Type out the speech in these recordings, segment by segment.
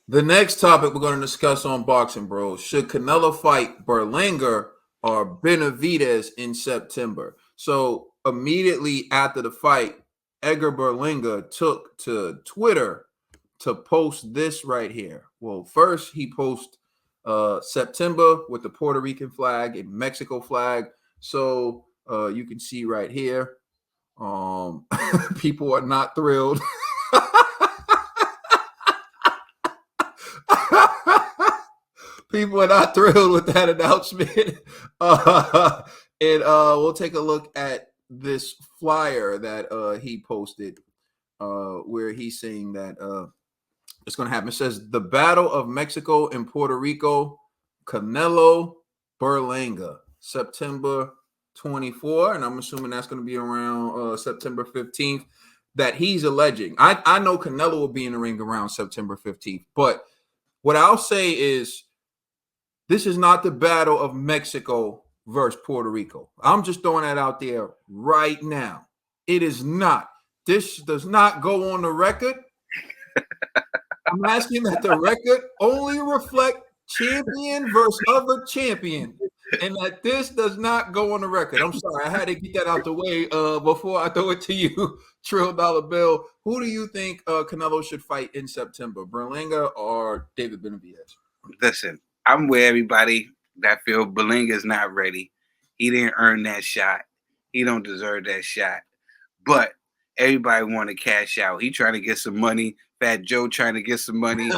The next topic we're going to discuss on Boxing Bros: should Canelo fight Berlanga or Benavidez in September? So immediately after the fight, Edgar Berlanga took to Twitter to post this right here. Well, first he posted September with the Puerto Rican flag and Mexico flag. So you can see right here, people are not thrilled. People are not thrilled with that announcement. And we'll take a look at this flyer that he posted, where he's saying that it's going to happen. It says the Battle of Mexico and Puerto Rico, Canelo Berlanga, September 24, and I'm assuming that's going to be around September 15th. That he's alleging. I know Canelo will be in the ring around September 15th, but what I'll say is this is not the Battle of Mexico versus Puerto Rico. I'm just throwing that out there right now. It is not. This does not go on the record. I'm asking that the record only reflect champion versus other champion, and that this does not go on the record. I'm sorry, I had to get that out the way before I throw it to you, Trill Dollar Bill. Who do you think Canelo should fight in September, Berlanga or David Benavidez? Listen, I'm with everybody that feel Berlanga's not ready. He didn't earn that shot. He don't deserve that shot. But everybody want to cash out. He trying to get some money. Fat Joe trying to get some money.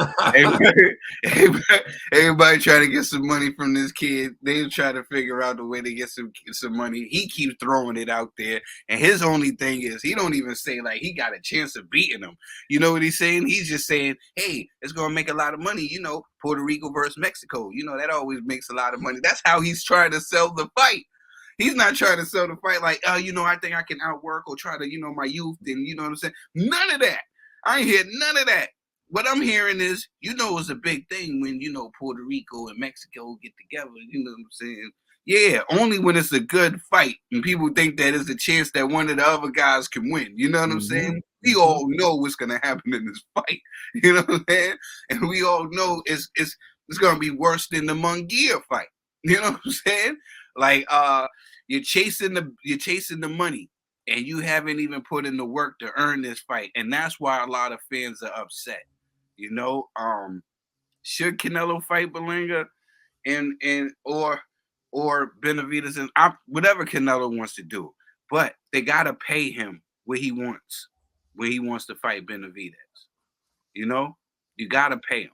Everybody trying to get some money from this kid. They trying to figure out the way to get some money. He keeps throwing it out there. And his only thing is he don't even say like he got a chance of beating him. You know what he's saying? He's just saying, hey, it's going to make a lot of money. You know, Puerto Rico versus Mexico. You know, that always makes a lot of money. That's how he's trying to sell the fight. He's not trying to sell the fight like, you know, I think I can outwork or try to, you know, my youth and, you know what I'm saying? None of that. I ain't hear none of that. What I'm hearing is, you know, it's a big thing when, you know, Puerto Rico and Mexico get together. You know what I'm saying? Yeah, only when it's a good fight and people think that there's a chance that one of the other guys can win. You know what I'm saying? We all know what's going to happen in this fight. You know what I'm saying? And we all know it's going to be worse than the Munguia fight. You know what I'm saying? Like you're chasing the money and you haven't even put in the work to earn this fight. And that's why a lot of fans are upset. You know, should Canelo fight Berlanga and or Benavidez and whatever Canelo wants to do. But they gotta pay him what he wants to fight Benavidez. You know? You gotta pay him.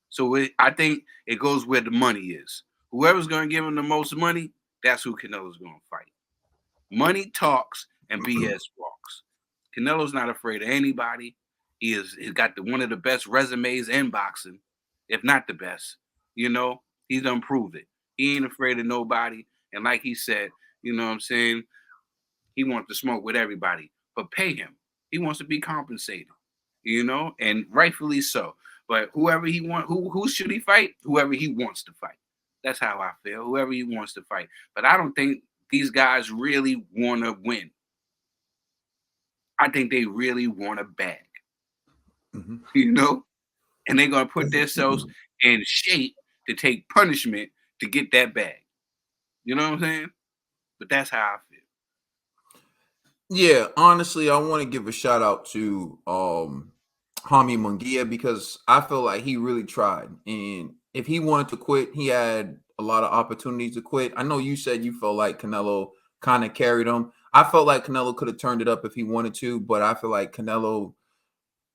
So I think it goes where the money is. Whoever's gonna give him the most money, that's who Canelo's going to fight. Money talks and BS walks. Canelo's not afraid of anybody. He's got one of the best resumes in boxing, if not the best. You know, he's done proved it. He ain't afraid of nobody. And like he said, you know what I'm saying? He wants to smoke with everybody, but pay him. He wants to be compensated, you know, and rightfully so. But whoever he wants, who should he fight? Whoever he wants to fight. That's how I feel. Whoever he wants to fight. But I don't think these guys really want to win. I think they really want a bag. You know? And they're going to put themselves in shape to take punishment to get that bag. You know what I'm saying? But that's how I feel. Yeah, honestly, I want to give a shout out to Hami Munguia because I feel like he really tried. And if he wanted to quit, he had a lot of opportunities to quit. I know you said you felt like Canelo kind of carried him. I felt like Canelo could have turned it up if he wanted to, but I feel like Canelo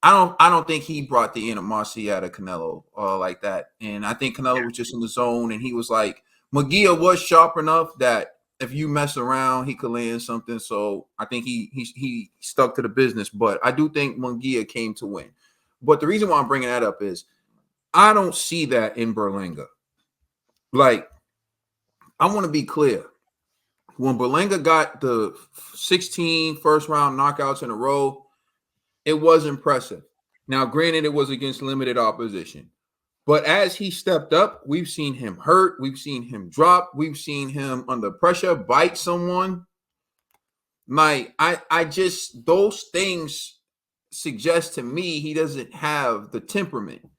I don't think he brought the animosity out of Canelo like that. And I think Canelo was just in the zone and he was like Munguia was sharp enough that if you mess around, he could land something. So I think he stuck to the business. But I do think Munguia came to win. But the reason why I'm bringing that up is I don't see that in Berlanga. Like, I want to be clear. When Berlanga got the 16 first round knockouts in a row, it was impressive. Now, granted, it was against limited opposition. But as he stepped up, we've seen him hurt. We've seen him drop. We've seen him under pressure bite someone. Like, I just, those things suggest to me he doesn't have the temperament.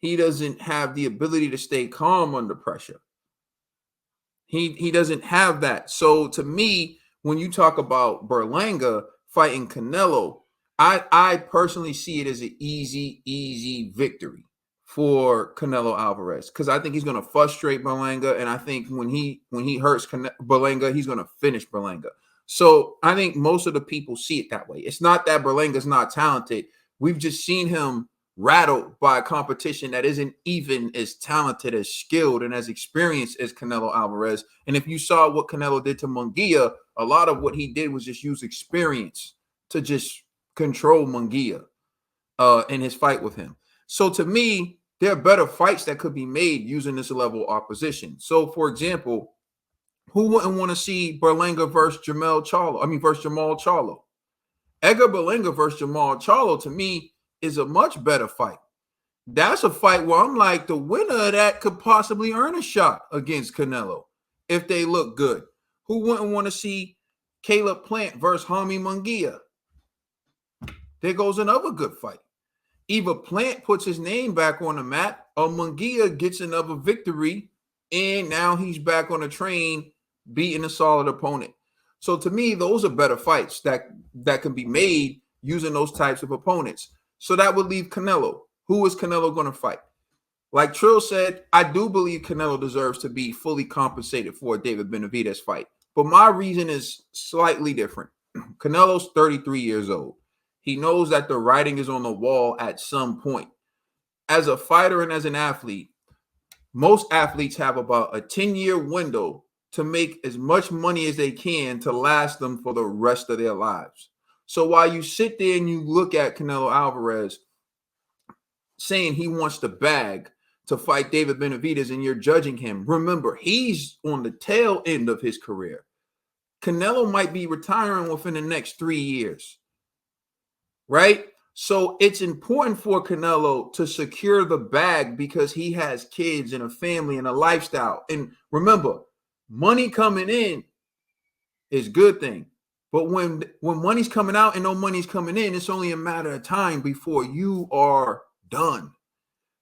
He doesn't have the ability to stay calm under pressure. He doesn't have that. So to me, when you talk about Berlanga fighting Canelo, I personally see it as an easy victory for Canelo Alvarez, because I think he's going to frustrate Berlanga, and I think when he hurts Berlanga, he's going to finish Berlanga. So I think most of the people see it that way. It's not that Berlanga's not talented. We've just seen him rattled by a competition that isn't even as talented, as skilled, and as experienced as Canelo Alvarez. And if you saw what Canelo did to Munguia, a lot of what he did was just use experience to just control Munguia in his fight with him. So to me, there are better fights that could be made using this level of opposition. So, for example, who wouldn't want to see Berlanga versus Jamal Charlo? Edgar Berlanga versus Jamal Charlo, to me, is a much better fight. That's a fight where I'm like, the winner of that could possibly earn a shot against Canelo if they look good. Who wouldn't want to see Caleb Plant versus Jaime Munguia? There goes another good fight. Either Plant puts his name back on the map, or Munguia gets another victory, and now he's back on the train beating a solid opponent. So to me, those are better fights that can be made using those types of opponents. So that would leave Canelo. Who is Canelo going to fight? Like Trill said, I do believe Canelo deserves to be fully compensated for a David Benavidez fight. But my reason is slightly different. Canelo's 33 years old. He knows that the writing is on the wall at some point. As a fighter and as an athlete, most athletes have about a 10-year window to make as much money as they can to last them for the rest of their lives. So while you sit there and you look at Canelo Alvarez saying he wants the bag to fight David Benavidez and you're judging him, remember, he's on the tail end of his career. Canelo might be retiring within the next 3 years, right? So it's important for Canelo to secure the bag because he has kids and a family and a lifestyle. And remember, money coming in is a good thing. But when money's coming out and no money's coming in, it's only a matter of time before you are done.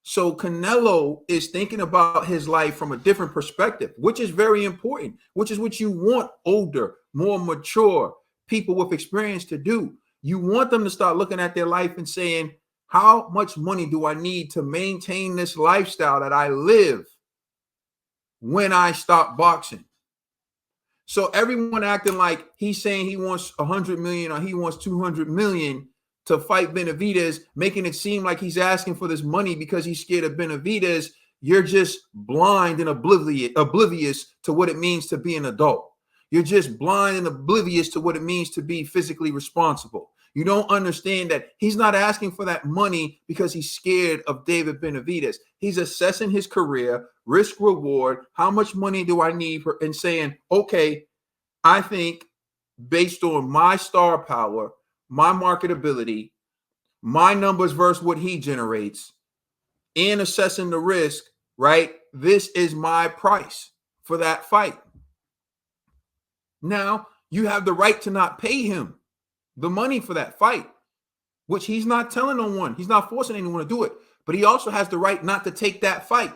So Canelo is thinking about his life from a different perspective, which is very important, which is what you want older, more mature people with experience to do. You want them to start looking at their life and saying, how much money do I need to maintain this lifestyle that I live when I stop boxing? So everyone acting like he's saying he wants 100 million or he wants 200 million to fight Benavidez, making it seem like he's asking for this money because he's scared of Benavidez. You're just blind and oblivious to what it means to be an adult. You're just blind and oblivious to what it means to be physically responsible. You don't understand that he's not asking for that money because he's scared of David Benavidez. He's assessing his career, risk reward, how much money do I need for, and saying, okay, I think based on my star power, my marketability, my numbers versus what he generates, and assessing the risk, right? This is my price for that fight. Now, you have the right to not pay him the money for that fight, which he's not telling no one. He's not forcing anyone to do it. But he also has the right not to take that fight.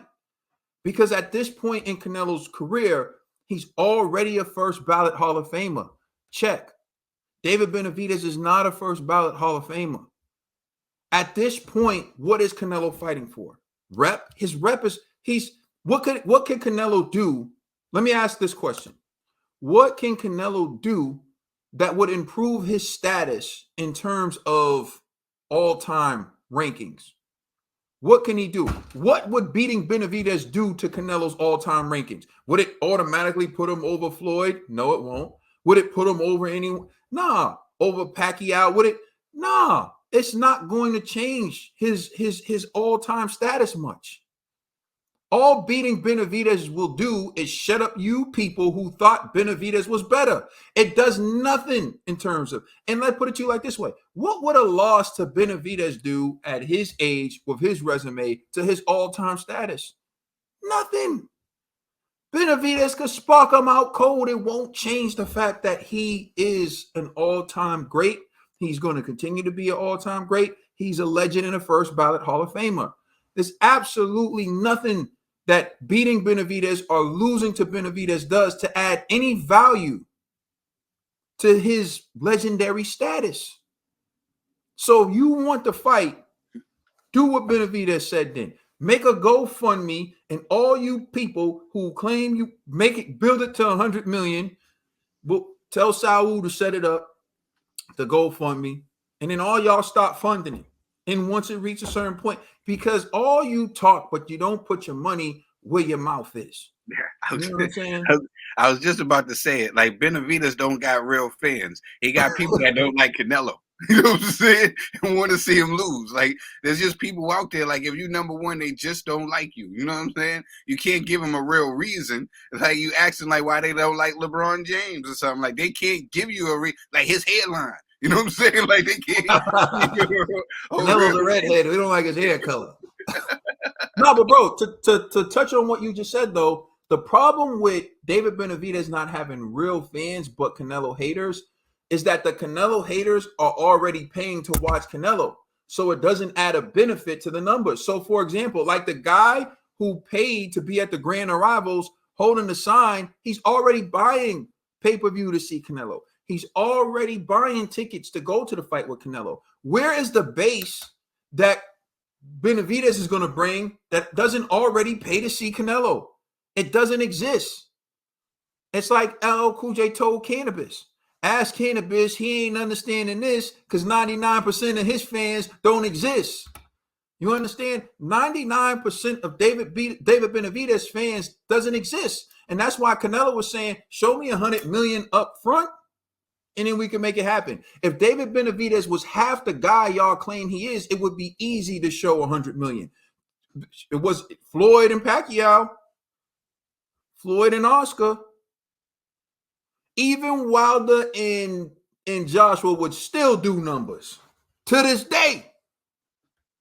Because at this point in Canelo's career, he's already a first ballot Hall of Famer. Check. David Benavidez is not a first ballot Hall of Famer. At this point, what is Canelo fighting for? Rep? His rep is, what can Canelo do? Let me ask this question. What can Canelo do that would improve his status in terms of all-time rankings? What can he do? What would beating Benavidez do to Canelo's all-time rankings? Would it automatically put him over Floyd? No, it won't. Would it put him over anyone? Nah. Over Pacquiao? Would it? Nah. It's not going to change his all-time status much. All beating Benavidez will do is shut up you people who thought Benavidez was better. It does nothing in terms of, and let's put it to you like this way. What would a loss to Benavidez do at his age with his resume to his all-time status? Nothing. Benavidez could spark him out cold. It won't change the fact that he is an all-time great. He's going to continue to be an all-time great. He's a legend and a first ballot Hall of Famer. There's absolutely nothing that beating Benavidez or losing to Benavidez does to add any value to his legendary status. So if you want to fight, do what Benavidez said then. Make a GoFundMe, and all you people who claim you make it, build it to 100 million, tell Saul to set it up, the GoFundMe, and then all y'all stop funding it. And once it reaches a certain point, because all you talk, but you don't put your money where your mouth is. You know what I'm saying? I was just about to say it. Like, Benavidez don't got real fans. He got people that don't like Canelo. You know what I'm saying? And want to see him lose. Like, there's just people out there, like, if you number one, they just don't like you. You know what I'm saying? You can't give them a real reason. Like, you asking, like, why they don't like LeBron James or something. Like, they can't give you a like his headline. You know what I'm saying? Like, they can't. Canelo's a redhead. We don't like his hair color. No, but bro, to touch on what you just said, though, the problem with David Benavidez not having real fans but Canelo haters is that the Canelo haters are already paying to watch Canelo. So it doesn't add a benefit to the numbers. So, for example, like the guy who paid to be at the Grand Arrivals holding the sign, he's already buying pay-per-view to see Canelo. He's already buying tickets to go to the fight with Canelo. Where is the base that Benavidez is going to bring that doesn't already pay to see Canelo? It doesn't exist. It's like LL Cool J told Cannabis. Ask Cannabis, he ain't understanding this because 99% of his fans don't exist. You understand? 99% of David Benavidez fans doesn't exist. And that's why Canelo was saying, show me 100 million up front, and then we can make it happen. If David Benavidez was half the guy y'all claim he is, it would be easy to show 100 million. It was Floyd and Pacquiao, Floyd and Oscar. Even Wilder and Joshua would still do numbers. To this day,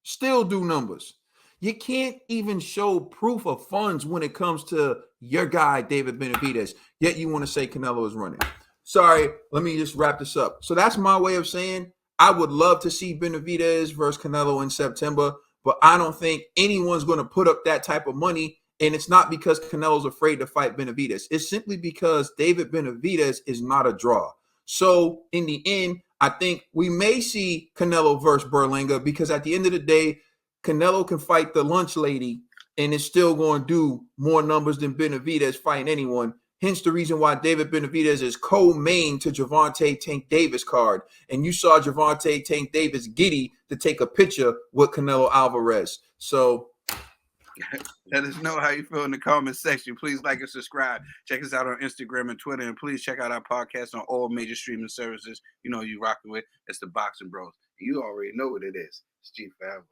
still do numbers. You can't even show proof of funds when it comes to your guy, David Benavidez, yet you want to say Canelo is running. Sorry, let me just wrap this up. So that's my way of saying I would love to see Benavidez versus Canelo in September, but I don't think anyone's going to put up that type of money. And it's not because Canelo's afraid to fight Benavidez. It's simply because David Benavidez is not a draw. So in the end, I think we may see Canelo versus Berlanga because at the end of the day, Canelo can fight the lunch lady and it's still going to do more numbers than Benavidez fighting anyone. Hence the reason why David Benavidez is co-main to Gervonta Tank Davis card. And you saw Gervonta Tank Davis giddy to take a picture with Canelo Alvarez. So let us know how you feel in the comment section. Please like and subscribe. Check us out on Instagram and Twitter. And please check out our podcast on all major streaming services. You know you rocking with. It's the Boxing Bros. You already know what it is. It's G Forever.